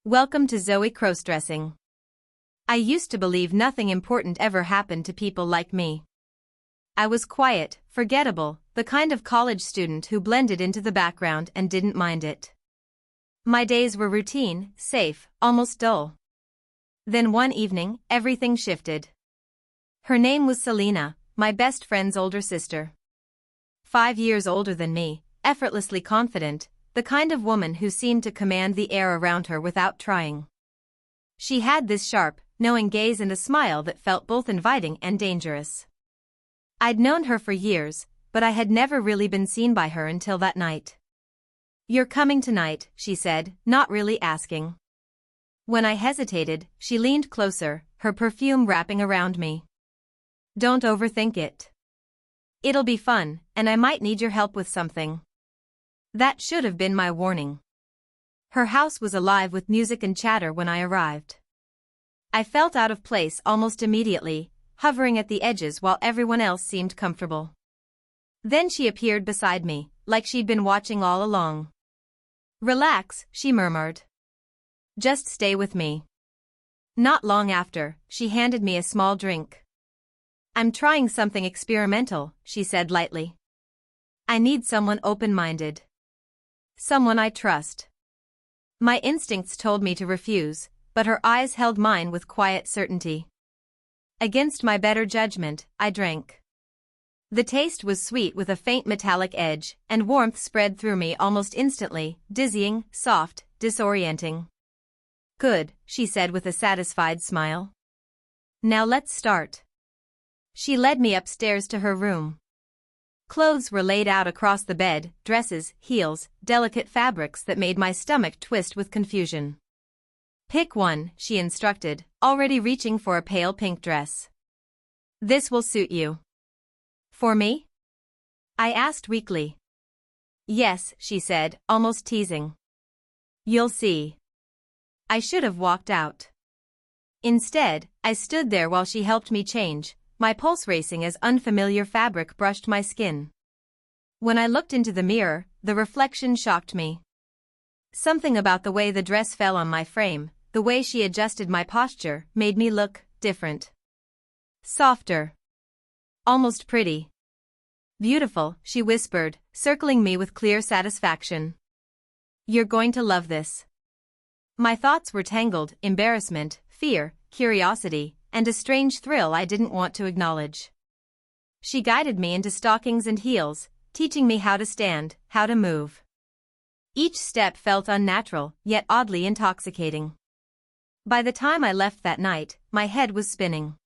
Welcome to Zoe Crossdressing. I used to believe nothing important ever happened to people like me. I was quiet, forgettable, the kind of college student who blended into the background and didn't mind it. My days were routine, safe, almost dull. Then one evening, everything shifted. Her name was Selena, my best friend's older sister. 5 years older than me, effortlessly confident, the kind of woman who seemed to command the air around her without trying. She had this sharp, knowing gaze and a smile that felt both inviting and dangerous. I'd known her for years, but I had never really been seen by her until that night. "You're coming tonight," she said, not really asking. When I hesitated, she leaned closer, her perfume wrapping around me. "Don't overthink it. It'll be fun, and I might need your help with something." That should have been my warning. Her house was alive with music and chatter when I arrived. I felt out of place almost immediately, hovering at the edges while everyone else seemed comfortable. Then she appeared beside me, like she'd been watching all along. "Relax," she murmured. "Just stay with me." Not long after, she handed me a small drink. "I'm trying something experimental," she said lightly. "I need someone open-minded. Someone I trust." My instincts told me to refuse, but her eyes held mine with quiet certainty. Against my better judgment, I drank. The taste was sweet with a faint metallic edge, and warmth spread through me almost instantly, dizzying, soft, disorienting. "Good," she said with a satisfied smile. "Now let's start." She led me upstairs to her room. Clothes were laid out across the bed, dresses, heels, delicate fabrics that made my stomach twist with confusion. "Pick one," she instructed, already reaching for a pale pink dress. "This will suit you." "For me?" I asked weakly. "Yes," she said, almost teasing. "You'll see." I should have walked out. Instead, I stood there while she helped me change, my pulse racing as unfamiliar fabric brushed my skin. When I looked into the mirror, the reflection shocked me. Something about the way the dress fell on my frame, the way she adjusted my posture, made me look different. Softer. Almost pretty. "Beautiful," she whispered, circling me with clear satisfaction. "You're going to love this." My thoughts were tangled, embarrassment, fear, curiosity, and a strange thrill I didn't want to acknowledge. She guided me into stockings and heels, teaching me how to stand, how to move. Each step felt unnatural, yet oddly intoxicating. By the time I left that night, my head was spinning.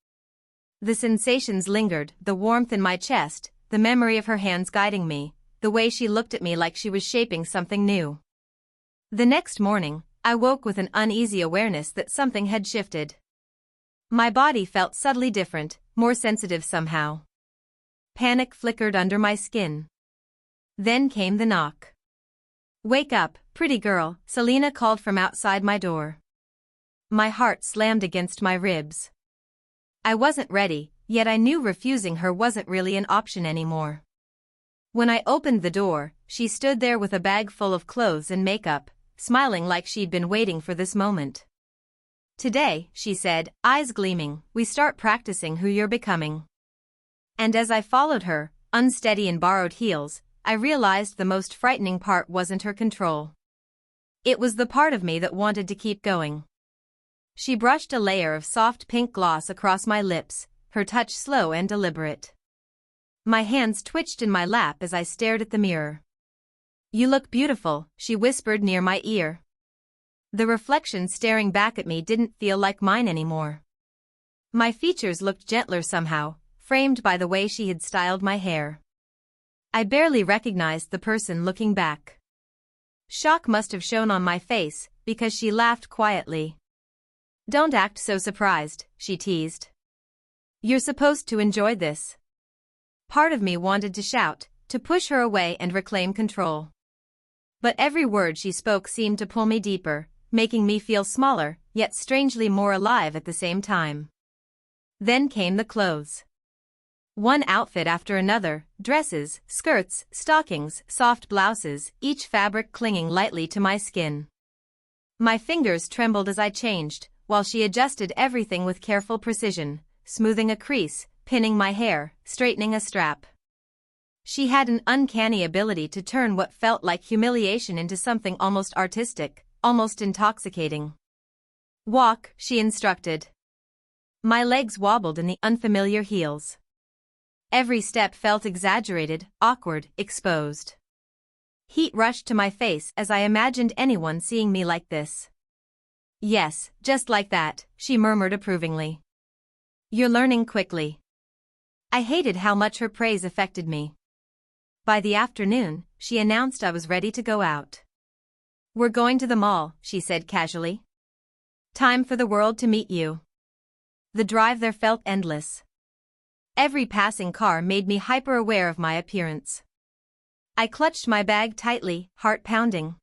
The sensations lingered, the warmth in my chest, the memory of her hands guiding me, the way she looked at me like she was shaping something new. The next morning, I woke with an uneasy awareness that something had shifted. My body felt subtly different, more sensitive somehow. Panic flickered under my skin. Then came the knock. "Wake up, pretty girl," Selena called from outside my door. My heart slammed against my ribs. I wasn't ready, yet I knew refusing her wasn't really an option anymore. When I opened the door, she stood there with a bag full of clothes and makeup, smiling like she'd been waiting for this moment. "Today," she said, eyes gleaming, "we start practicing who you're becoming." And as I followed her, unsteady in borrowed heels, I realized the most frightening part wasn't her control. It was the part of me that wanted to keep going. She brushed a layer of soft pink gloss across my lips, her touch slow and deliberate. My hands twitched in my lap as I stared at the mirror. "You look beautiful," she whispered near my ear. The reflection staring back at me didn't feel like mine anymore. My features looked gentler somehow, framed by the way she had styled my hair. I barely recognized the person looking back. Shock must have shown on my face, because she laughed quietly. "Don't act so surprised," she teased. "You're supposed to enjoy this." Part of me wanted to shout, to push her away and reclaim control. But every word she spoke seemed to pull me deeper, making me feel smaller, yet strangely more alive at the same time. Then came the clothes. One outfit after another, dresses, skirts, stockings, soft blouses, each fabric clinging lightly to my skin. My fingers trembled as I changed, while she adjusted everything with careful precision, smoothing a crease, pinning my hair, straightening a strap. She had an uncanny ability to turn what felt like humiliation into something almost artistic, almost intoxicating. "Walk," she instructed. My legs wobbled in the unfamiliar heels. Every step felt exaggerated, awkward, exposed. Heat rushed to my face as I imagined anyone seeing me like this. "Yes, just like that," she murmured approvingly. "You're learning quickly." I hated how much her praise affected me. By the afternoon, she announced I was ready to go out. "We're going to the mall," she said casually. "Time for the world to meet you." The drive there felt endless. Every passing car made me hyper-aware of my appearance. I clutched my bag tightly, heart pounding.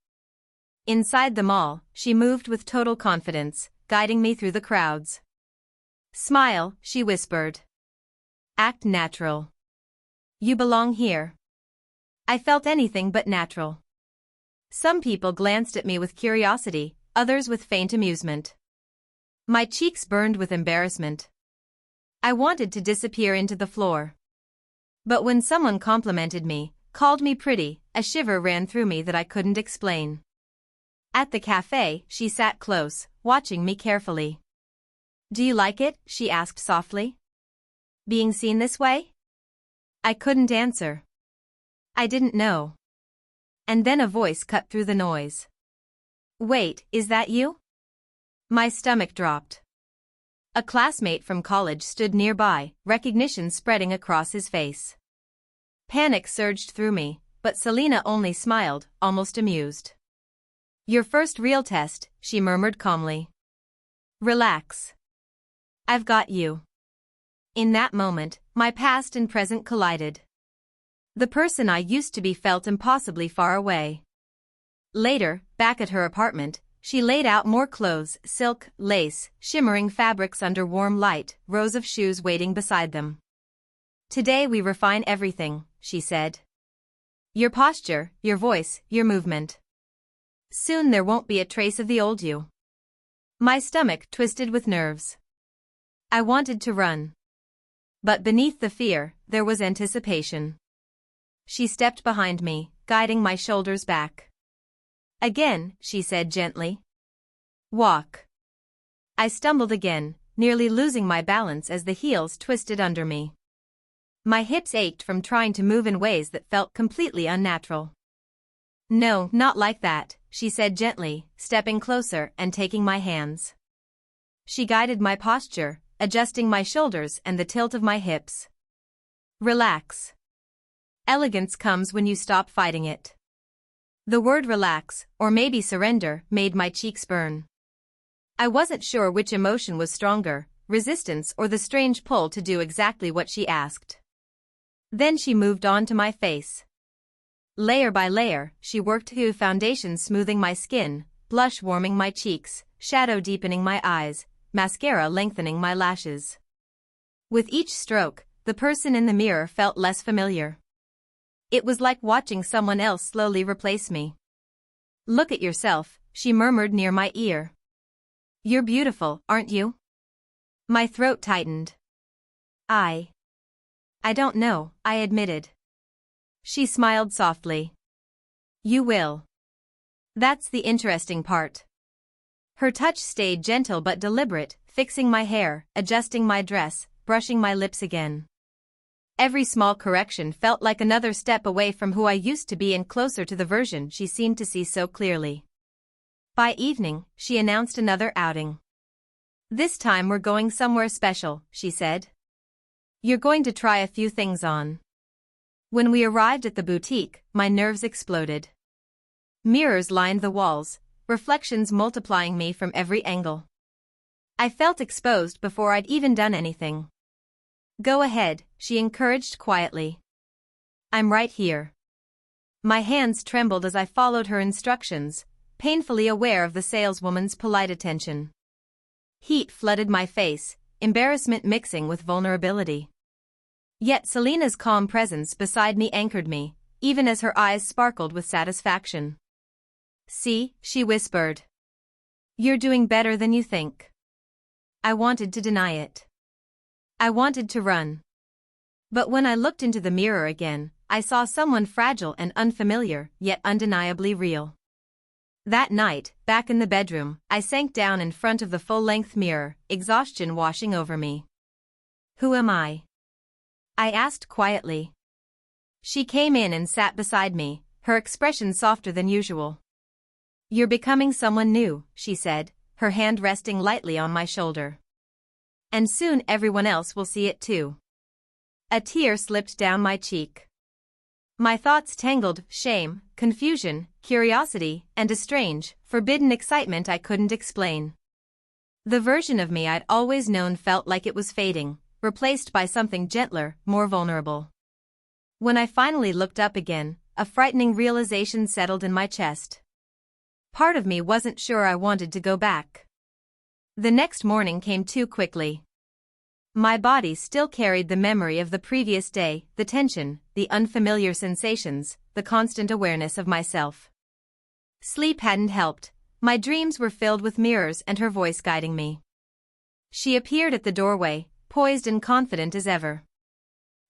Inside the mall, she moved with total confidence, guiding me through the crowds. "Smile," she whispered. "Act natural. You belong here." I felt anything but natural. Some people glanced at me with curiosity, others with faint amusement. My cheeks burned with embarrassment. I wanted to disappear into the floor. But when someone complimented me, called me pretty, a shiver ran through me that I couldn't explain. At the cafe, she sat close, watching me carefully. "Do you like it?" she asked softly. "Being seen this way?" I couldn't answer. I didn't know. And then a voice cut through the noise. "Wait, is that you?" My stomach dropped. A classmate from college stood nearby, recognition spreading across his face. Panic surged through me, but Selena only smiled, almost amused. "Your first real test," she murmured calmly. "Relax. I've got you." In that moment, my past and present collided. The person I used to be felt impossibly far away. Later, back at her apartment, she laid out more clothes, silk, lace, shimmering fabrics under warm light, rows of shoes waiting beside them. "Today we refine everything," she said. "Your posture, your voice, your movement. Soon there won't be a trace of the old you." My stomach twisted with nerves. I wanted to run. But beneath the fear, there was anticipation. She stepped behind me, guiding my shoulders back. "Again," she said gently. "Walk." I stumbled again, nearly losing my balance as the heels twisted under me. My hips ached from trying to move in ways that felt completely unnatural. "No, not like that," she said gently, stepping closer and taking my hands. She guided my posture, adjusting my shoulders and the tilt of my hips. "Relax. Elegance comes when you stop fighting it." The word relax, or maybe surrender, made my cheeks burn. I wasn't sure which emotion was stronger, resistance or the strange pull to do exactly what she asked. Then she moved on to my face. Layer by layer, she worked through foundation smoothing my skin, blush warming my cheeks, shadow deepening my eyes, mascara lengthening my lashes. With each stroke, the person in the mirror felt less familiar. It was like watching someone else slowly replace me. "Look at yourself," she murmured near my ear. "You're beautiful, aren't you?" My throat tightened. I don't know," I admitted. She smiled softly. "You will. That's the interesting part." Her touch stayed gentle but deliberate, fixing my hair, adjusting my dress, brushing my lips again. Every small correction felt like another step away from who I used to be and closer to the version she seemed to see so clearly. By evening, she announced another outing. "This time we're going somewhere special," she said. "You're going to try a few things on." When we arrived at the boutique, my nerves exploded. Mirrors lined the walls, reflections multiplying me from every angle. I felt exposed before I'd even done anything. "Go ahead," she encouraged quietly. "I'm right here." My hands trembled as I followed her instructions, painfully aware of the saleswoman's polite attention. Heat flooded my face, embarrassment mixing with vulnerability. Yet Selena's calm presence beside me anchored me, even as her eyes sparkled with satisfaction. "See," she whispered. You're doing better than you think. I wanted to deny it. I wanted to run. But when I looked into the mirror again, I saw someone fragile and unfamiliar, yet undeniably real. That night, back in the bedroom, I sank down in front of the full-length mirror, exhaustion washing over me. Who am I? I asked quietly. She came in and sat beside me, her expression softer than usual. You're becoming someone new, she said, her hand resting lightly on my shoulder. And soon everyone else will see it too. A tear slipped down my cheek. My thoughts tangled, shame, confusion, curiosity, and a strange, forbidden excitement I couldn't explain. The version of me I'd always known felt like it was fading, replaced by something gentler, more vulnerable. When I finally looked up again, a frightening realization settled in my chest. Part of me wasn't sure I wanted to go back. The next morning came too quickly. My body still carried the memory of the previous day, the tension, the unfamiliar sensations, the constant awareness of myself. Sleep hadn't helped. My dreams were filled with mirrors and her voice guiding me. She appeared at the doorway, poised and confident as ever.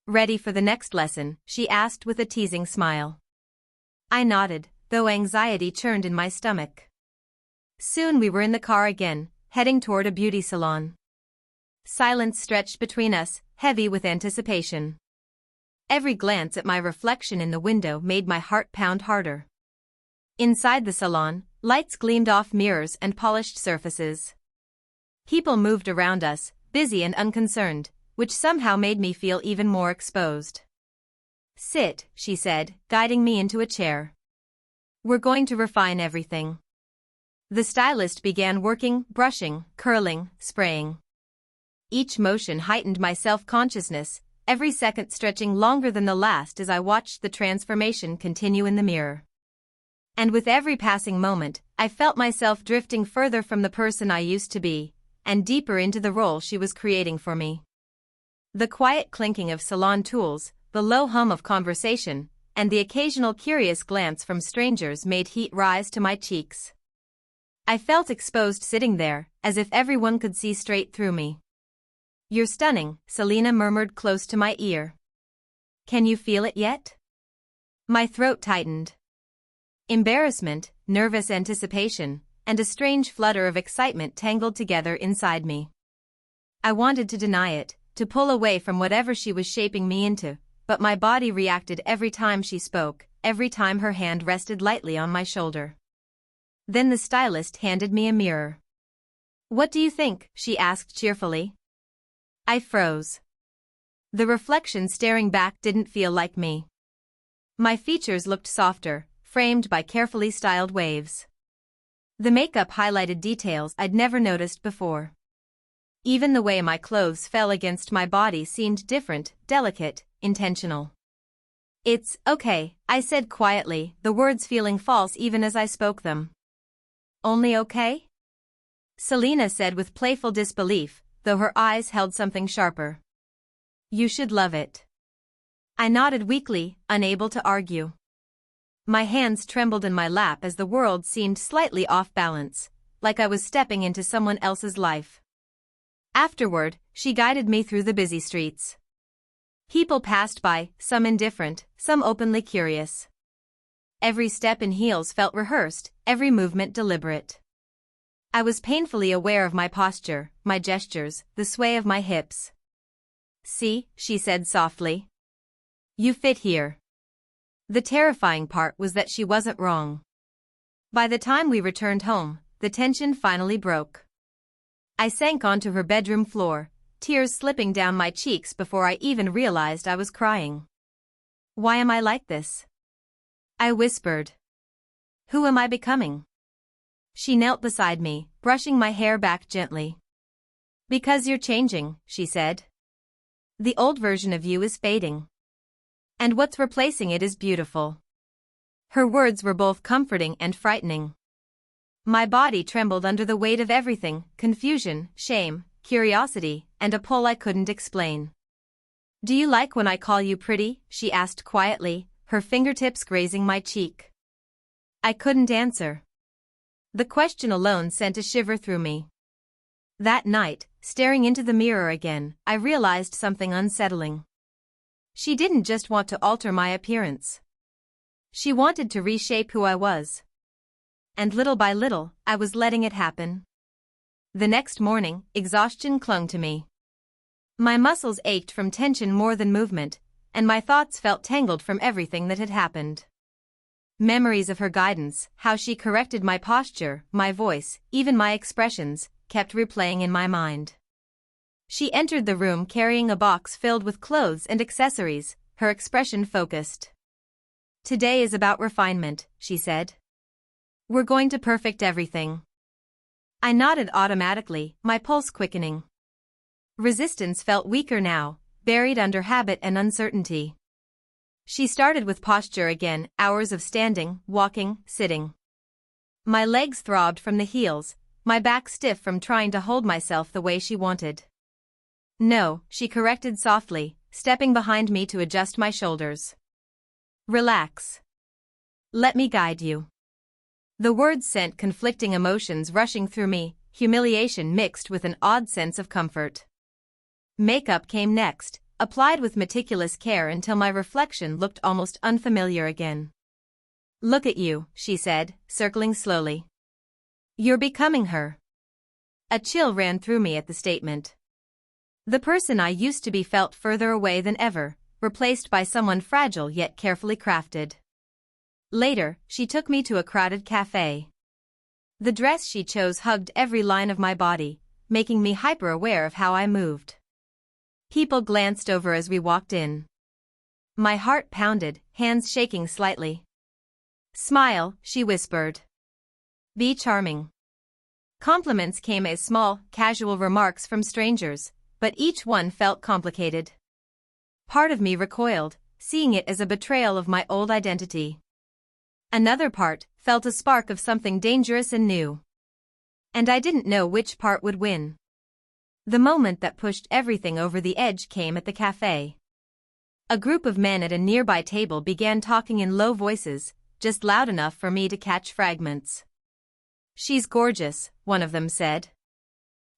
Ready for the next lesson, she asked with a teasing smile. I nodded, though anxiety churned in my stomach. Soon we were in the car again, heading toward a beauty salon. Silence stretched between us, heavy with anticipation. Every glance at my reflection in the window made my heart pound harder. Inside the salon, lights gleamed off mirrors and polished surfaces. People moved around us, busy and unconcerned, which somehow made me feel even more exposed. Sit, she said, guiding me into a chair. We're going to refine everything. The stylist began working, brushing, curling, spraying. Each motion heightened my self-consciousness, every second stretching longer than the last as I watched the transformation continue in the mirror. And with every passing moment, I felt myself drifting further from the person I used to be, and deeper into the role she was creating for me. The quiet clinking of salon tools, the low hum of conversation, and the occasional curious glance from strangers made heat rise to my cheeks. I felt exposed sitting there, as if everyone could see straight through me. You're stunning, Selena murmured close to my ear. Can you feel it yet? My throat tightened. Embarrassment, nervous anticipation, and a strange flutter of excitement tangled together inside me. I wanted to deny it, to pull away from whatever she was shaping me into, but my body reacted every time she spoke, every time her hand rested lightly on my shoulder. Then the stylist handed me a mirror. What do you think? She asked cheerfully. I froze. The reflection staring back didn't feel like me. My features looked softer, framed by carefully styled waves. The makeup highlighted details I'd never noticed before. Even the way my clothes fell against my body seemed different, delicate, intentional. It's okay, I said quietly, the words feeling false even as I spoke them. Only okay? Selena said with playful disbelief, though her eyes held something sharper. You should love it. I nodded weakly, unable to argue. My hands trembled in my lap as the world seemed slightly off balance, like I was stepping into someone else's life. Afterward, she guided me through the busy streets. People passed by, some indifferent, some openly curious. Every step in heels felt rehearsed, every movement deliberate. I was painfully aware of my posture, my gestures, the sway of my hips. See, she said softly. You fit here. The terrifying part was that she wasn't wrong. By the time we returned home, the tension finally broke. I sank onto her bedroom floor, tears slipping down my cheeks before I even realized I was crying. Why am I like this? I whispered. Who am I becoming? She knelt beside me, brushing my hair back gently. Because you're changing, she said. The old version of you is fading. And what's replacing it is beautiful. Her words were both comforting and frightening. My body trembled under the weight of everything, confusion, shame, curiosity, and a pull I couldn't explain. Do you like when I call you pretty? She asked quietly, her fingertips grazing my cheek. I couldn't answer. The question alone sent a shiver through me. That night, staring into the mirror again, I realized something unsettling. She didn't just want to alter my appearance. She wanted to reshape who I was. And little by little, I was letting it happen. The next morning, exhaustion clung to me. My muscles ached from tension more than movement, and my thoughts felt tangled from everything that had happened. Memories of her guidance, how she corrected my posture, my voice, even my expressions, kept replaying in my mind. She entered the room carrying a box filled with clothes and accessories, her expression focused. "Today is about refinement," she said. "We're going to perfect everything." I nodded automatically, my pulse quickening. Resistance felt weaker now, buried under habit and uncertainty. She started with posture again, hours of standing, walking, sitting. My legs throbbed from the heels, my back stiff from trying to hold myself the way she wanted. "No," she corrected softly, stepping behind me to adjust my shoulders. "Relax. Let me guide you." The words sent conflicting emotions rushing through me, humiliation mixed with an odd sense of comfort. Makeup came next, applied with meticulous care until my reflection looked almost unfamiliar again. "Look at you," she said, circling slowly. "You're becoming her." A chill ran through me at the statement. The person I used to be felt further away than ever, replaced by someone fragile yet carefully crafted. Later, she took me to a crowded cafe. The dress she chose hugged every line of my body, making me hyper-aware of how I moved. People glanced over as we walked in. My heart pounded, hands shaking slightly. "Smile," she whispered. "Be charming." Compliments came as small, casual remarks from strangers, but each one felt complicated. Part of me recoiled, seeing it as a betrayal of my old identity. Another part felt a spark of something dangerous and new. And I didn't know which part would win. The moment that pushed everything over the edge came at the cafe. A group of men at a nearby table began talking in low voices, just loud enough for me to catch fragments. "She's gorgeous," one of them said.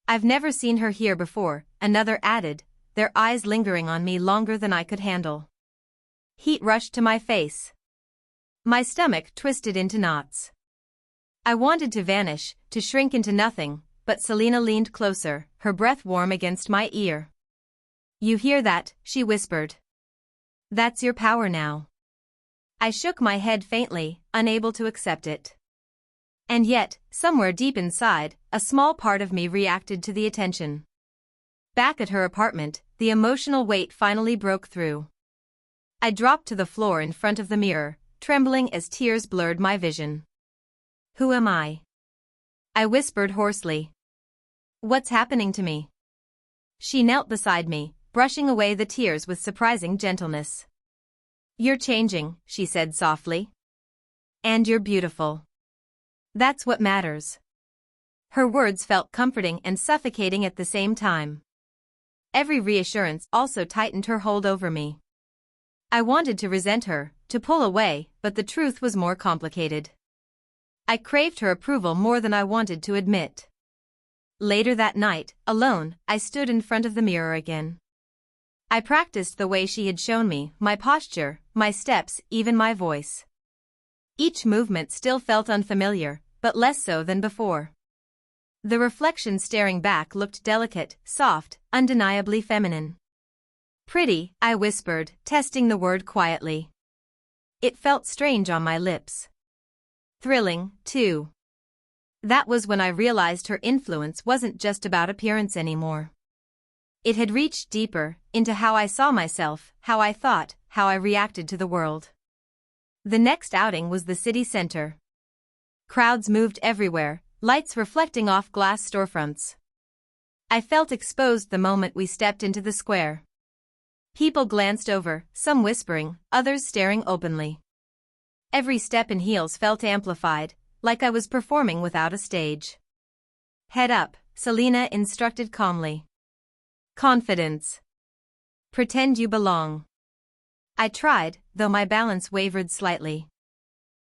"I've never seen her here before," another added, their eyes lingering on me longer than I could handle. Heat rushed to my face. My stomach twisted into knots. I wanted to vanish, to shrink into nothing, but Selena leaned closer, her breath warm against my ear. "You hear that?" she whispered. "That's your power now." I shook my head faintly, unable to accept it. And yet, somewhere deep inside, a small part of me reacted to the attention. Back at her apartment, the emotional weight finally broke through. I dropped to the floor in front of the mirror, trembling as tears blurred my vision. "Who am I?" I whispered hoarsely. "What's happening to me?" She knelt beside me, brushing away the tears with surprising gentleness. "You're changing," she said softly. "And you're beautiful. That's what matters." Her words felt comforting and suffocating at the same time. Every reassurance also tightened her hold over me. I wanted to resent her, to pull away, but the truth was more complicated. I craved her approval more than I wanted to admit. Later that night, alone, I stood in front of the mirror again. I practiced the way she had shown me, my posture, my steps, even my voice. Each movement still felt unfamiliar, but less so than before. The reflection staring back looked delicate, soft, undeniably feminine. "Pretty," I whispered, testing the word quietly. It felt strange on my lips. Thrilling, too. That was when I realized her influence wasn't just about appearance anymore. It had reached deeper, into how I saw myself, how I thought, how I reacted to the world. The next outing was the city center. Crowds moved everywhere, lights reflecting off glass storefronts. I felt exposed the moment we stepped into the square. People glanced over, some whispering, others staring openly. Every step in heels felt amplified, like I was performing without a stage. "Head up," Selena instructed calmly. "Confidence. Pretend you belong." I tried, though my balance wavered slightly.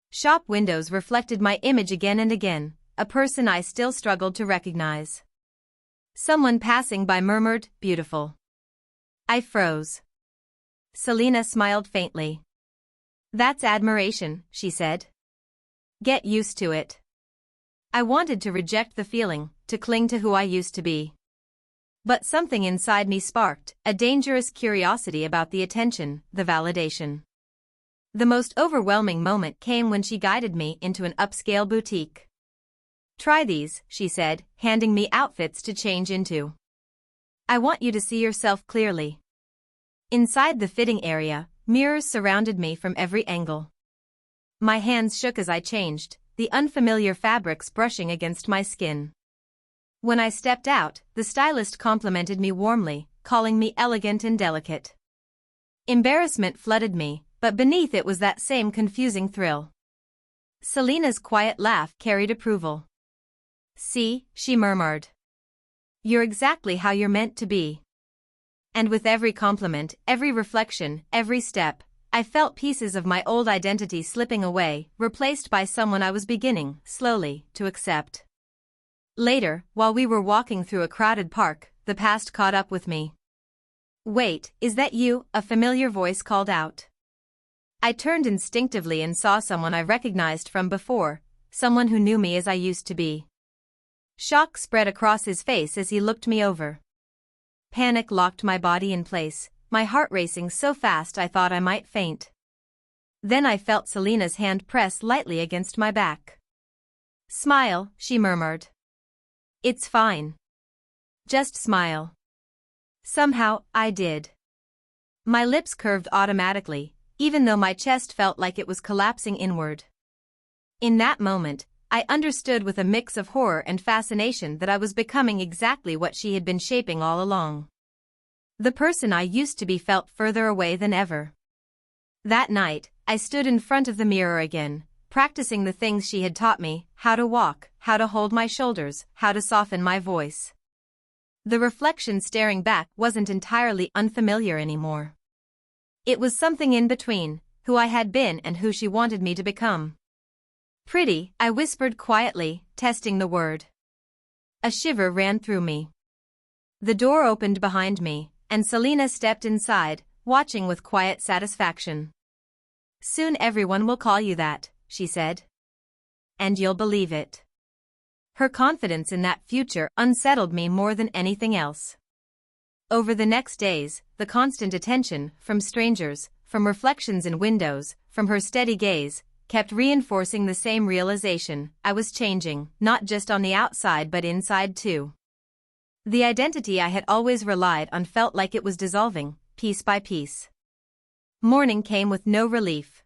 Shop windows reflected my image again and again, a person I still struggled to recognize. Someone passing by murmured, "Beautiful." I froze. Selena smiled faintly. "That's admiration," she said. "Get used to it." I wanted to reject the feeling, to cling to who I used to be. But something inside me sparked, a dangerous curiosity about the attention, the validation. The most overwhelming moment came when she guided me into an upscale boutique. "Try these," she said, handing me outfits to change into. "I want you to see yourself clearly." Inside the fitting area, mirrors surrounded me from every angle. My hands shook as I changed, the unfamiliar fabrics brushing against my skin. When I stepped out, the stylist complimented me warmly, calling me elegant and delicate. Embarrassment flooded me, but beneath it was that same confusing thrill. Selena's quiet laugh carried approval. "See," she murmured. "You're exactly how you're meant to be." And with every compliment, every reflection, every step, I felt pieces of my old identity slipping away, replaced by someone I was beginning, slowly, to accept. Later, while we were walking through a crowded park, the past caught up with me. "Wait, is that you?" a familiar voice called out. I turned instinctively and saw someone I recognized from before, someone who knew me as I used to be. Shock spread across his face as he looked me over. Panic locked my body in place, my heart racing so fast I thought I might faint. Then I felt Selena's hand press lightly against my back. "Smile," she murmured. "It's fine. Just smile." Somehow, I did. My lips curved automatically, even though my chest felt like it was collapsing inward. In that moment, I understood with a mix of horror and fascination that I was becoming exactly what she had been shaping all along. The person I used to be felt further away than ever. That night, I stood in front of the mirror again, practicing the things she had taught me: how to walk, how to hold my shoulders, how to soften my voice. The reflection staring back wasn't entirely unfamiliar anymore. It was something in between, who I had been and who she wanted me to become. "Pretty," I whispered quietly, testing the word. A shiver ran through me. The door opened behind me, and Selena stepped inside, watching with quiet satisfaction. "Soon everyone will call you that," she said. "And you'll believe it." Her confidence in that future unsettled me more than anything else. Over the next days, the constant attention, from strangers, from reflections in windows, from her steady gaze, kept reinforcing the same realization: I was changing, not just on the outside but inside too. The identity I had always relied on felt like it was dissolving, piece by piece. Morning came with no relief.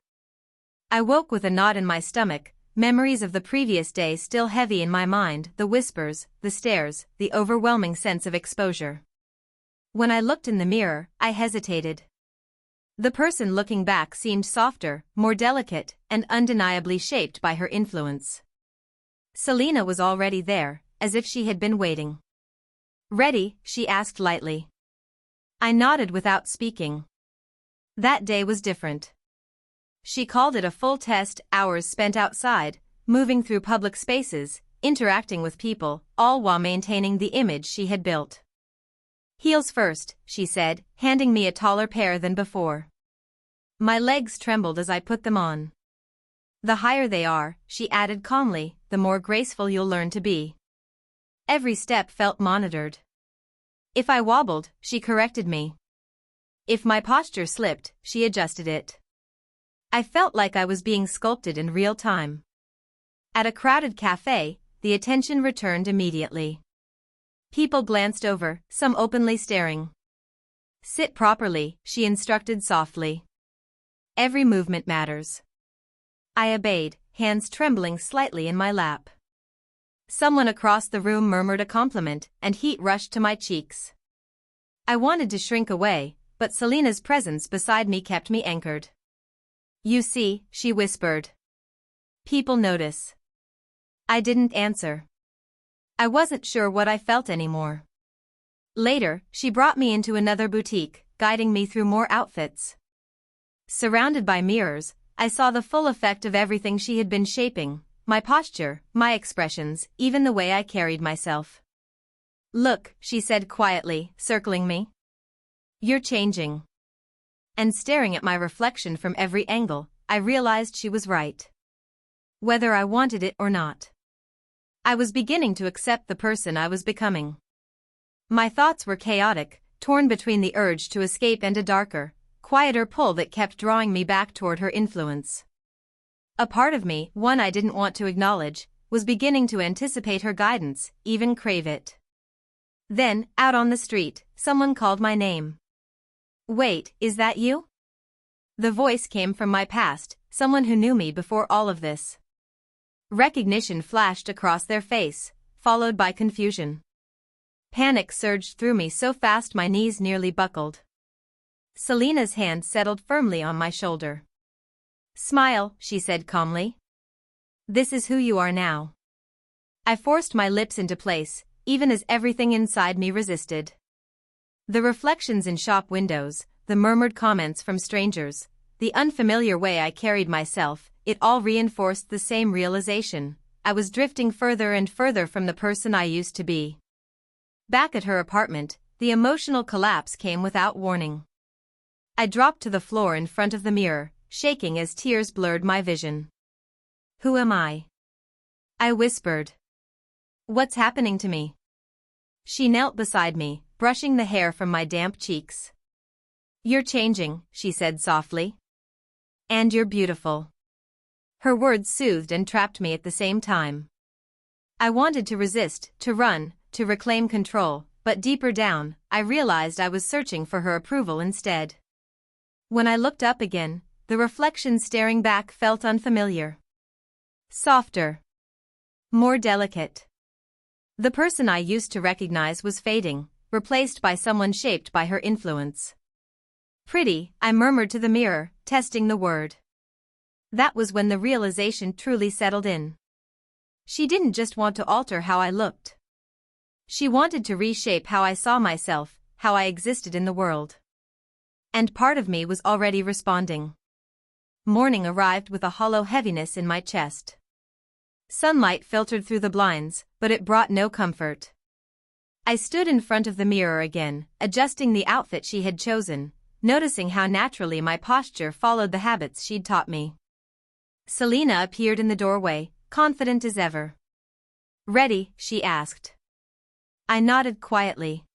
I woke with a knot in my stomach, memories of the previous day still heavy in my mind, the whispers, the stares, the overwhelming sense of exposure. When I looked in the mirror, I hesitated. The person looking back seemed softer, more delicate, and undeniably shaped by her influence. Selena was already there, as if she had been waiting. "Ready?" she asked lightly. I nodded without speaking. That day was different. She called it a full test: hours spent outside, moving through public spaces, interacting with people, all while maintaining the image she had built. "Heels first," she said, handing me a taller pair than before. My legs trembled as I put them on. "The higher they are," she added calmly, "the more graceful you'll learn to be." Every step felt monitored. If I wobbled, she corrected me. If my posture slipped, she adjusted it. I felt like I was being sculpted in real time. At a crowded cafe, the attention returned immediately. People glanced over, some openly staring. "Sit properly," she instructed softly. "Every movement matters." I obeyed, hands trembling slightly in my lap. Someone across the room murmured a compliment, and heat rushed to my cheeks. I wanted to shrink away, but Selena's presence beside me kept me anchored. "You see," she whispered. "People notice." I didn't answer. I wasn't sure what I felt anymore. Later, she brought me into another boutique, guiding me through more outfits. Surrounded by mirrors, I saw the full effect of everything she had been shaping: my posture, my expressions, even the way I carried myself. "Look," she said quietly, circling me. "You're changing." And staring at my reflection from every angle, I realized she was right. Whether I wanted it or not, I was beginning to accept the person I was becoming. My thoughts were chaotic, torn between the urge to escape and a darker, quieter pull that kept drawing me back toward her influence. A part of me, one I didn't want to acknowledge, was beginning to anticipate her guidance, even crave it. Then, out on the street, someone called my name. "Wait, is that you?" The voice came from my past, someone who knew me before all of this. Recognition flashed across their face, followed by confusion. Panic surged through me so fast my knees nearly buckled. Selena's hand settled firmly on my shoulder. "Smile," she said calmly. "This is who you are now." I forced my lips into place, even as everything inside me resisted. The reflections in shop windows, the murmured comments from strangers, the unfamiliar way I carried myself, it all reinforced the same realization. I was drifting further and further from the person I used to be. Back at her apartment, the emotional collapse came without warning. I dropped to the floor in front of the mirror, shaking as tears blurred my vision. "Who am I?" I whispered. "What's happening to me?" She knelt beside me, brushing the hair from my damp cheeks. "You're changing," she said softly. "And you're beautiful." Her words soothed and trapped me at the same time. I wanted to resist, to run, to reclaim control, but deeper down, I realized I was searching for her approval instead. When I looked up again, the reflection staring back felt unfamiliar. Softer. More delicate. The person I used to recognize was fading, replaced by someone shaped by her influence. "Pretty," I murmured to the mirror, testing the word. That was when the realization truly settled in. She didn't just want to alter how I looked. She wanted to reshape how I saw myself, how I existed in the world. And part of me was already responding. Morning arrived with a hollow heaviness in my chest. Sunlight filtered through the blinds, but it brought no comfort. I stood in front of the mirror again, adjusting the outfit she had chosen, noticing how naturally my posture followed the habits she'd taught me. Selena appeared in the doorway, confident as ever. "Ready?" she asked. I nodded quietly.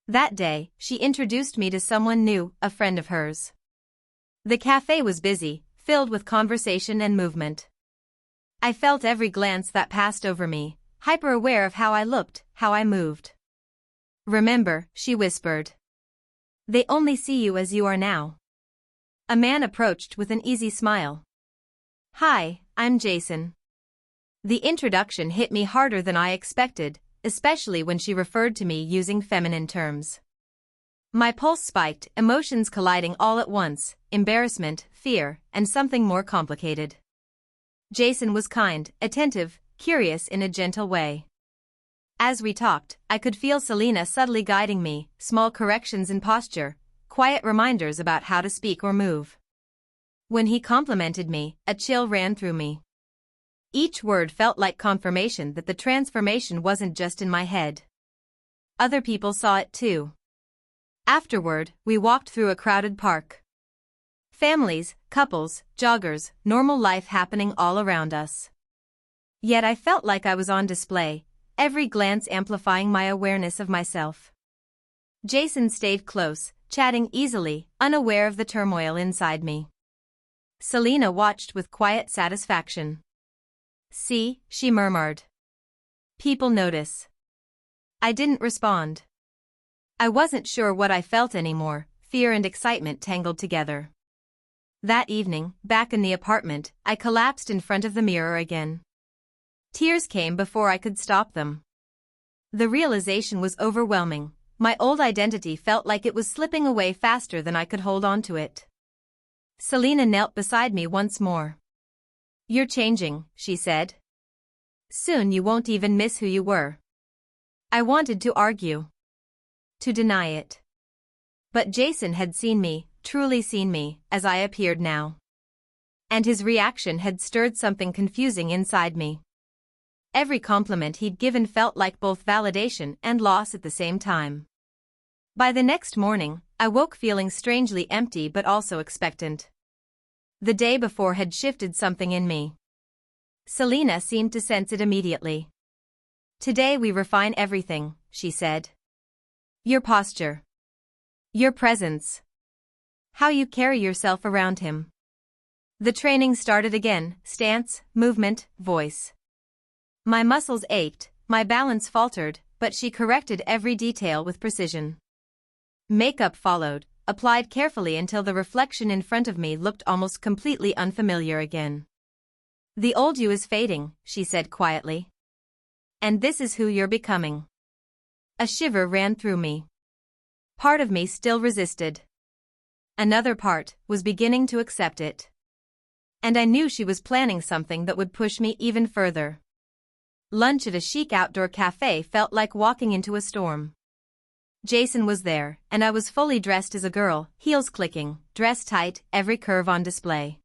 That day, she introduced me to someone new, a friend of hers. The cafe was busy, filled with conversation and movement. I felt every glance that passed over me, hyper-aware of how I looked, how I moved. "Remember," she whispered. "They only see you as you are now." A man approached with an easy smile. "Hi, I'm Jason." The introduction hit me harder than I expected, especially when she referred to me using feminine terms. My pulse spiked, emotions colliding all at once, embarrassment, fear, and something more complicated. Jason was kind, attentive, curious in a gentle way. As we talked, I could feel Selena subtly guiding me, small corrections in posture, quiet reminders about how to speak or move. When he complimented me, a chill ran through me. Each word felt like confirmation that the transformation wasn't just in my head. Other people saw it too. Afterward, we walked through a crowded park. Families, couples, joggers, normal life happening all around us. Yet I felt like I was on display, every glance amplifying my awareness of myself. Jason stayed close, chatting easily, unaware of the turmoil inside me. Selena watched with quiet satisfaction. "See," she murmured. "People notice." I didn't respond. I wasn't sure what I felt anymore, fear and excitement tangled together. That evening, back in the apartment, I collapsed in front of the mirror again. Tears came before I could stop them. The realization was overwhelming. My old identity felt like it was slipping away faster than I could hold on to it. Selena knelt beside me once more. "You're changing," she said. "Soon you won't even miss who you were." I wanted to argue, to deny it. But Jason had seen me, truly seen me, as I appeared now. And his reaction had stirred something confusing inside me. Every compliment he'd given felt like both validation and loss at the same time. By the next morning, I woke feeling strangely empty but also expectant. The day before had shifted something in me. Selena seemed to sense it immediately. "Today we refine everything," she said. "Your posture. Your presence. How you carry yourself around him." The training started again: stance, movement, voice. My muscles ached, my balance faltered, but she corrected every detail with precision. Makeup followed, applied carefully until the reflection in front of me looked almost completely unfamiliar again. "The old you is fading," she said quietly. "And this is who you're becoming." A shiver ran through me. Part of me still resisted. Another part was beginning to accept it. And I knew she was planning something that would push me even further. Lunch at a chic outdoor cafe felt like walking into a storm. Jason was there, and I was fully dressed as a girl, heels clicking, dress tight, every curve on display.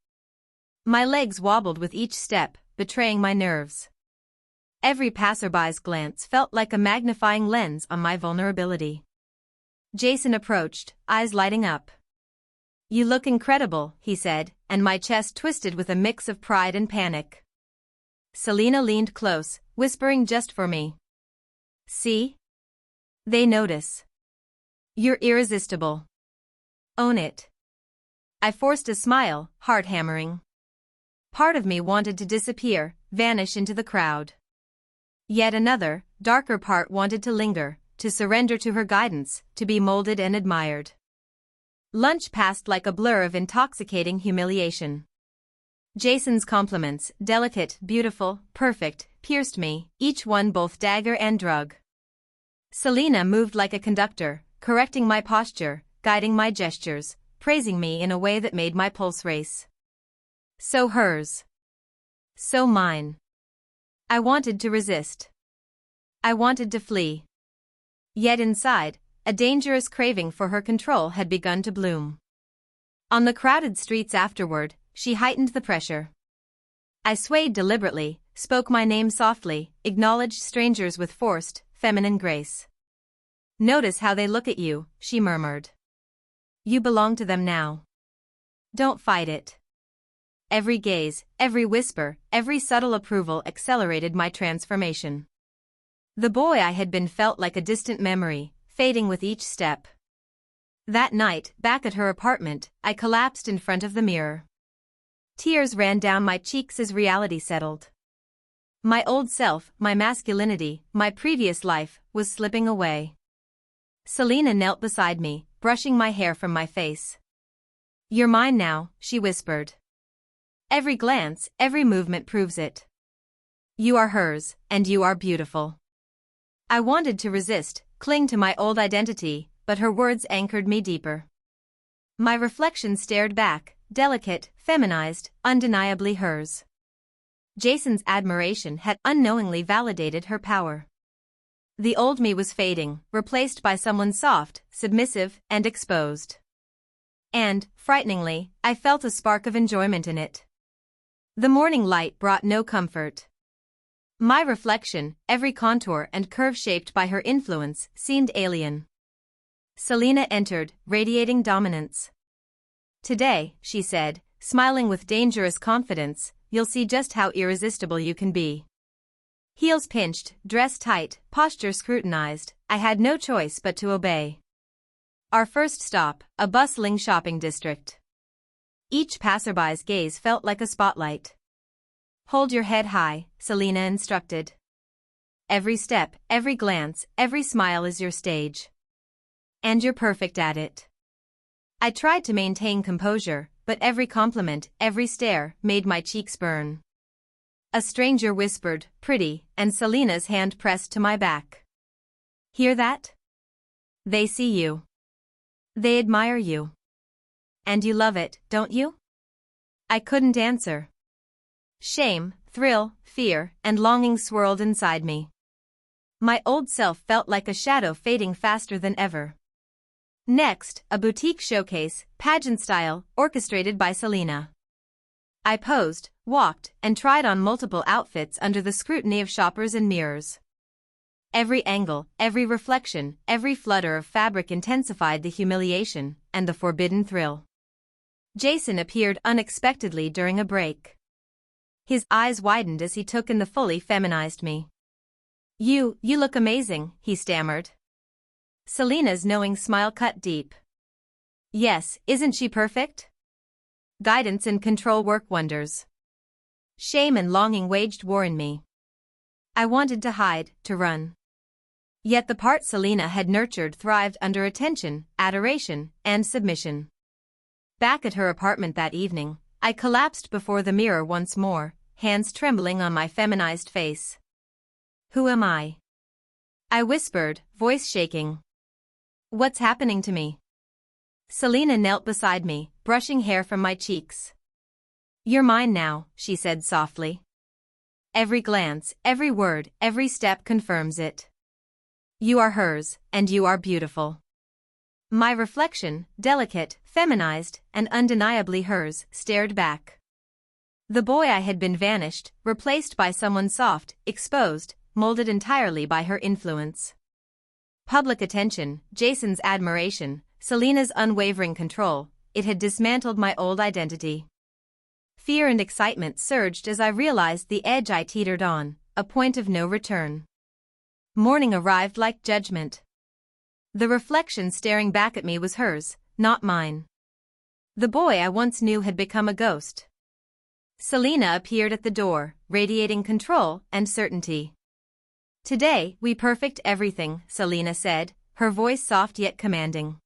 My legs wobbled with each step, betraying my nerves. Every passerby's glance felt like a magnifying lens on my vulnerability. Jason approached, eyes lighting up. "You look incredible," he said, and my chest twisted with a mix of pride and panic. Selena leaned close, whispering just for me. "See? They notice. You're irresistible. Own it." I forced a smile, heart hammering. Part of me wanted to disappear, vanish into the crowd. Yet another, darker part wanted to linger, to surrender to her guidance, to be molded and admired. Lunch passed like a blur of intoxicating humiliation. Jason's compliments, delicate, beautiful, perfect, pierced me, each one both dagger and drug. Selena moved like a conductor, correcting my posture, guiding my gestures, praising me in a way that made my pulse race. So hers. So mine. I wanted to resist. I wanted to flee. Yet inside, a dangerous craving for her control had begun to bloom. On the crowded streets afterward, she heightened the pressure. I swayed deliberately, spoke my name softly, acknowledged strangers with forced, feminine grace. "Notice how they look at you," she murmured. "You belong to them now. Don't fight it." Every gaze, every whisper, every subtle approval accelerated my transformation. The boy I had been felt like a distant memory, fading with each step. That night, back at her apartment, I collapsed in front of the mirror. Tears ran down my cheeks as reality settled. My old self, my masculinity, my previous life, was slipping away. Selena knelt beside me, brushing my hair from my face. "You're mine now," she whispered. "Every glance, every movement proves it. You are hers, and you are beautiful." I wanted to resist, cling to my old identity, but her words anchored me deeper. My reflection stared back, delicate, feminized, undeniably hers. Jason's admiration had unknowingly validated her power. The old me was fading, replaced by someone soft, submissive, and exposed. And, frighteningly, I felt a spark of enjoyment in it. The morning light brought no comfort. My reflection, every contour and curve shaped by her influence, seemed alien. Selena entered, radiating dominance. "Today," she said, smiling with dangerous confidence, "you'll see just how irresistible you can be." Heels pinched, dress tight, posture scrutinized, I had no choice but to obey. Our first stop, a bustling shopping district. Each passerby's gaze felt like a spotlight. "Hold your head high," Selena instructed. "Every step, every glance, every smile is your stage. And you're perfect at it." I tried to maintain composure, but every compliment, every stare, made my cheeks burn. A stranger whispered, "Pretty," and Selena's hand pressed to my back. "Hear that? They see you. They admire you. And you love it, don't you?" I couldn't answer. Shame, thrill, fear, and longing swirled inside me. My old self felt like a shadow fading faster than ever. Next, a boutique showcase, pageant style, orchestrated by Selena. I posed, walked, and tried on multiple outfits under the scrutiny of shoppers and mirrors. Every angle, every reflection, every flutter of fabric intensified the humiliation and the forbidden thrill. Jason appeared unexpectedly during a break. His eyes widened as he took in the fully feminized me. You look amazing," he stammered. Selena's knowing smile cut deep. Yes, isn't she perfect? Guidance and control work wonders. Shame and longing waged war in me. I wanted to hide, to run. Yet the part Selena had nurtured thrived under attention, adoration, and submission. Back at her apartment that evening, I collapsed before the mirror once more, hands trembling on my feminized face. Who am I? I whispered, voice shaking. What's happening to me? Selena knelt beside me, brushing hair from my cheeks. You're mine now, she said softly. Every glance, every word, every step confirms it. You are hers, and you are beautiful. My reflection, delicate, feminized, and undeniably hers, stared back. The boy I had been vanished, replaced by someone soft, exposed, molded entirely by her influence. Public attention, Jason's admiration, Selena's unwavering control, it had dismantled my old identity. Fear and excitement surged as I realized the edge I teetered on, a point of no return. Morning arrived like judgment. The reflection staring back at me was hers, not mine. The boy I once knew had become a ghost. Selena appeared at the door, radiating control and certainty. Today, we perfect everything, Selena said, her voice soft yet commanding.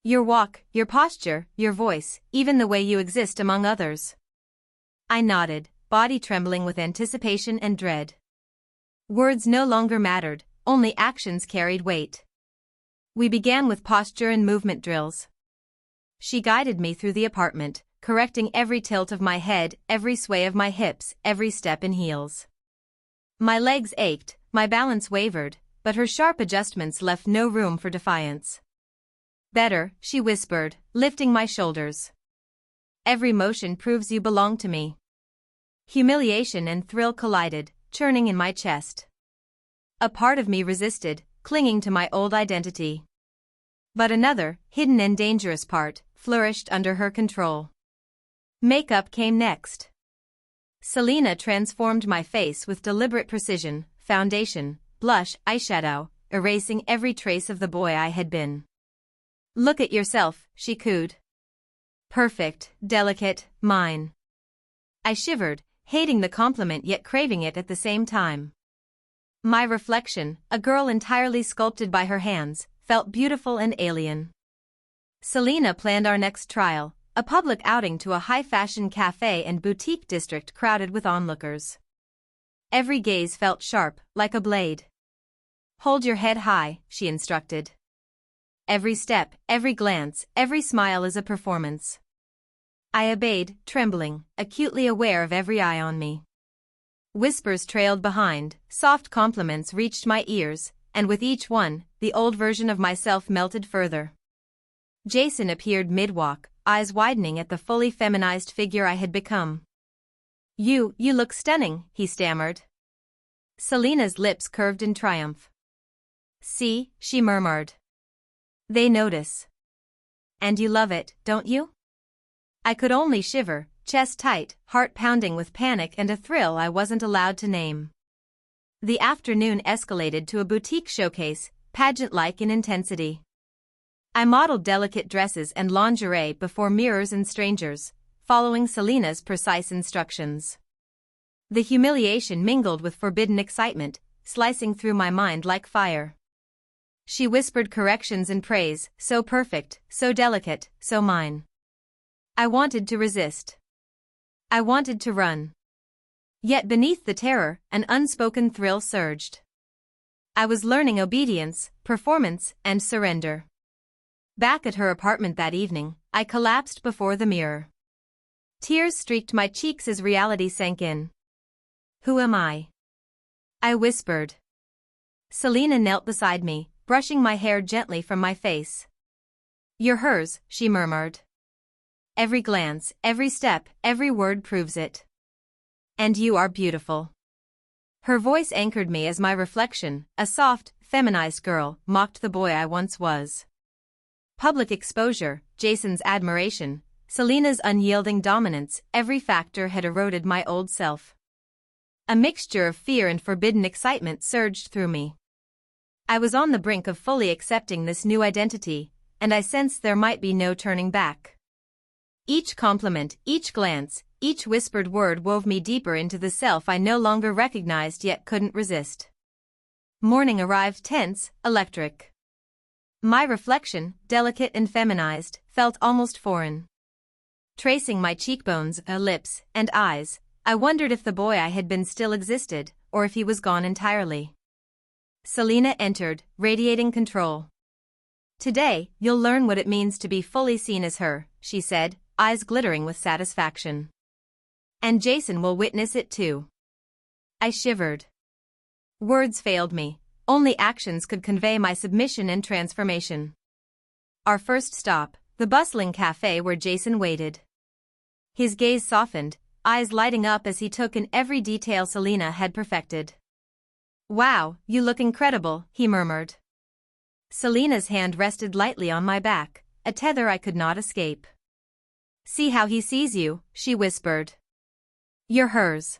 Your walk, your posture, your voice, even the way you exist among others. I nodded, body trembling with anticipation and dread. Words no longer mattered, only actions carried weight. We began with posture and movement drills. She guided me through the apartment, correcting every tilt of my head, every sway of my hips, every step in heels. My legs ached, my balance wavered, but her sharp adjustments left no room for defiance. Better, she whispered, lifting my shoulders. Every motion proves you belong to me. Humiliation and thrill collided, churning in my chest. A part of me resisted, clinging to my old identity. But another, hidden and dangerous part, flourished under her control. Makeup came next. Selena transformed my face with deliberate precision, foundation, blush, eyeshadow, erasing every trace of the boy I had been. Look at yourself, she cooed. Perfect, delicate, mine. I shivered, hating the compliment yet craving it at the same time. My reflection, a girl entirely sculpted by her hands, felt beautiful and alien. Selena planned our next trial, a public outing to a high-fashion cafe and boutique district crowded with onlookers. Every gaze felt sharp, like a blade. Hold your head high, she instructed. Every step, every glance, every smile is a performance. I obeyed, trembling, acutely aware of every eye on me. Whispers trailed behind, soft compliments reached my ears, and with each one, the old version of myself melted further. Jason appeared mid-walk, eyes widening at the fully feminized figure I had become. You look stunning, he stammered. Selena's lips curved in triumph. See, she murmured. They notice. And you love it, don't you? I could only shiver, chest tight, heart pounding with panic and a thrill I wasn't allowed to name. The afternoon escalated to a boutique showcase, pageant-like in intensity. I modeled delicate dresses and lingerie before mirrors and strangers, following Selena's precise instructions. The humiliation mingled with forbidden excitement, slicing through my mind like fire. She whispered corrections and praise, so perfect, so delicate, so mine. I wanted to resist. I wanted to run. Yet beneath the terror, an unspoken thrill surged. I was learning obedience, performance, and surrender. Back at her apartment that evening, I collapsed before the mirror. Tears streaked my cheeks as reality sank in. Who am I? I whispered. Selena knelt beside me, brushing my hair gently from my face. You're hers, she murmured. every glance, every step, every word proves it. And you are beautiful. Her voice anchored me as my reflection, a soft, feminized girl, mocked the boy I once was. Public exposure, Jason's admiration, Selena's unyielding dominance, every factor had eroded my old self. A mixture of fear and forbidden excitement surged through me. I was on the brink of fully accepting this new identity, and I sensed there might be no turning back. Each compliment, each glance, each whispered word wove me deeper into the self I no longer recognized yet couldn't resist. Morning arrived tense, electric. My reflection, delicate and feminized, felt almost foreign. Tracing my cheekbones, lips, and eyes, I wondered if the boy I had been still existed, or if he was gone entirely. Selena entered, radiating control. Today, you'll learn what it means to be fully seen as her, she said, eyes glittering with satisfaction. And Jason will witness it too. I shivered. Words failed me, only actions could convey my submission and transformation. Our first stop, the bustling cafe where Jason waited. His gaze softened, eyes lighting up as he took in every detail Selena had perfected. Wow, you look incredible, he murmured. Selena's hand rested lightly on my back, a tether I could not escape. See how he sees you, she whispered. You're hers.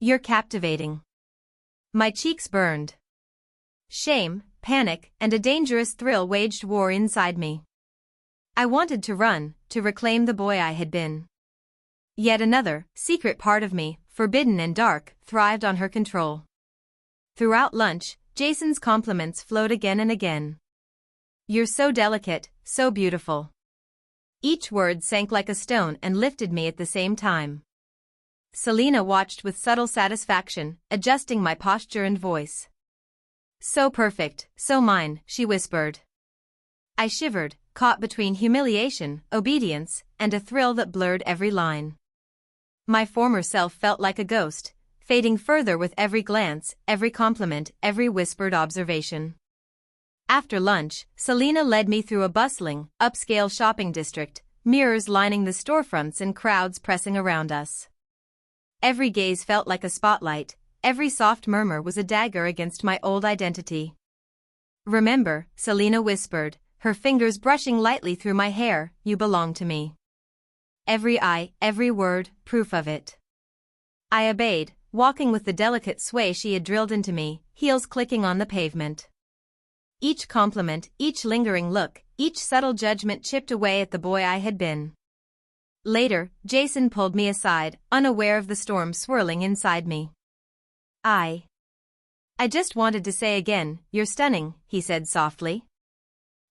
You're captivating. My cheeks burned. Shame, panic, and a dangerous thrill waged war inside me. I wanted to run, to reclaim the boy I had been. Yet another, secret part of me, forbidden and dark, thrived on her control. Throughout lunch, Jason's compliments flowed again and again. You're so delicate, so beautiful. Each word sank like a stone and lifted me at the same time. Selena watched with subtle satisfaction, adjusting my posture and voice. So perfect, so mine, she whispered. I shivered, caught between humiliation, obedience, and a thrill that blurred every line. My former self felt like a ghost, fading further with every glance, every compliment, every whispered observation. After lunch, Selena led me through a bustling, upscale shopping district, mirrors lining the storefronts and crowds pressing around us. Every gaze felt like a spotlight, every soft murmur was a dagger against my old identity. Remember, Selena whispered, her fingers brushing lightly through my hair, you belong to me. Every eye, every word, proof of it. I obeyed, walking with the delicate sway she had drilled into me, heels clicking on the pavement. Each compliment, each lingering look, each subtle judgment chipped away at the boy I had been. Later, Jason pulled me aside, unaware of the storm swirling inside me. I just wanted to say again, you're stunning, he said softly.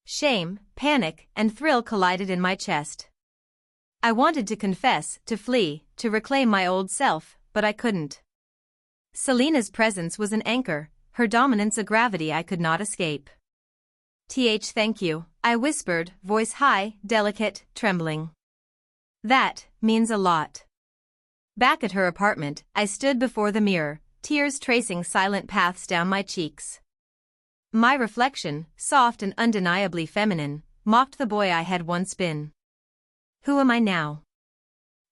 Shame, panic, and thrill collided in my chest. I wanted to confess, to flee, to reclaim my old self, but I couldn't. Selena's presence was an anchor, her dominance a gravity I could not escape. Thank you, I whispered, voice high, delicate, trembling. That means a lot. Back at her apartment, I stood before the mirror, tears tracing silent paths down my cheeks. My reflection, soft and undeniably feminine, mocked the boy I had once been. Who am I now?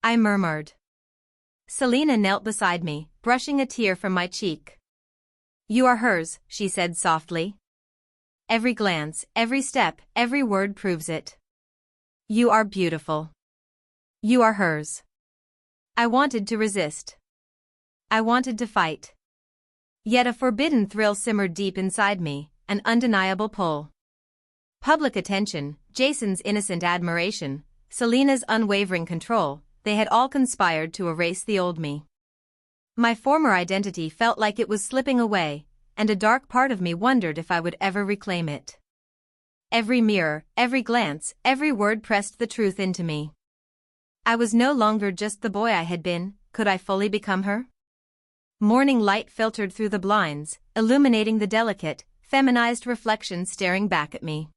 I murmured. Selena knelt beside me, brushing a tear from my cheek. You are hers, she said softly. Every glance, every step, every word proves it. You are beautiful. You are hers. I wanted to resist. I wanted to fight. Yet a forbidden thrill simmered deep inside me, an undeniable pull. Public attention, Jason's innocent admiration, Selena's unwavering control, they had all conspired to erase the old me. My former identity felt like it was slipping away, and a dark part of me wondered if I would ever reclaim it. Every mirror, every glance, every word pressed the truth into me. I was no longer just the boy I had been, could I fully become her? Morning light filtered through the blinds, illuminating the delicate, feminized reflection staring back at me.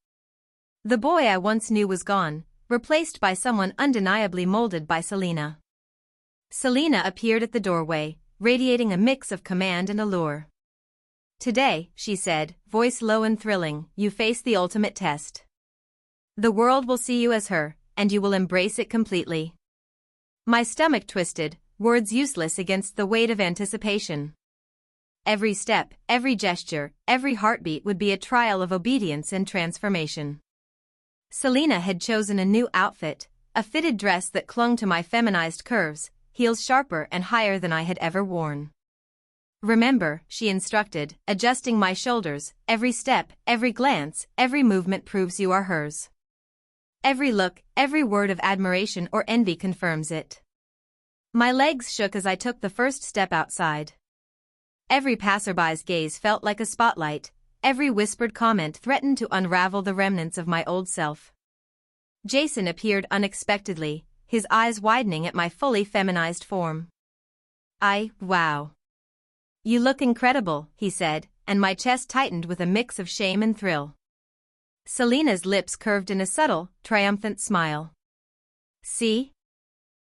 The boy I once knew was gone, replaced by someone undeniably molded by Selena. Selena appeared at the doorway, radiating a mix of command and allure. Today, she said, voice low and thrilling, you face the ultimate test. The world will see you as her, and you will embrace it completely. My stomach twisted, words useless against the weight of anticipation. Every step, every gesture, every heartbeat would be a trial of obedience and transformation. Selena had chosen a new outfit, a fitted dress that clung to my feminized curves, heels sharper and higher than I had ever worn. Remember, she instructed, adjusting my shoulders, every step, every glance, every movement proves you are hers. Every look, every word of admiration or envy confirms it. My legs shook as I took the first step outside. Every passerby's gaze felt like a spotlight, every whispered comment threatened to unravel the remnants of my old self. Jason appeared unexpectedly, his eyes widening at my fully feminized form. Wow. You look incredible, he said, and my chest tightened with a mix of shame and thrill. Selena's lips curved in a subtle, triumphant smile. See?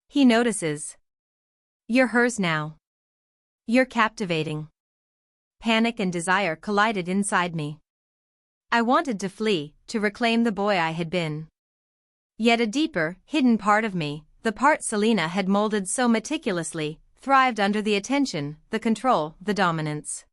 He notices. You're hers now. You're captivating. Panic and desire collided inside me. I wanted to flee, to reclaim the boy I had been. Yet a deeper, hidden part of me, the part Selena had molded so meticulously, thrived under the attention, the control, the dominance.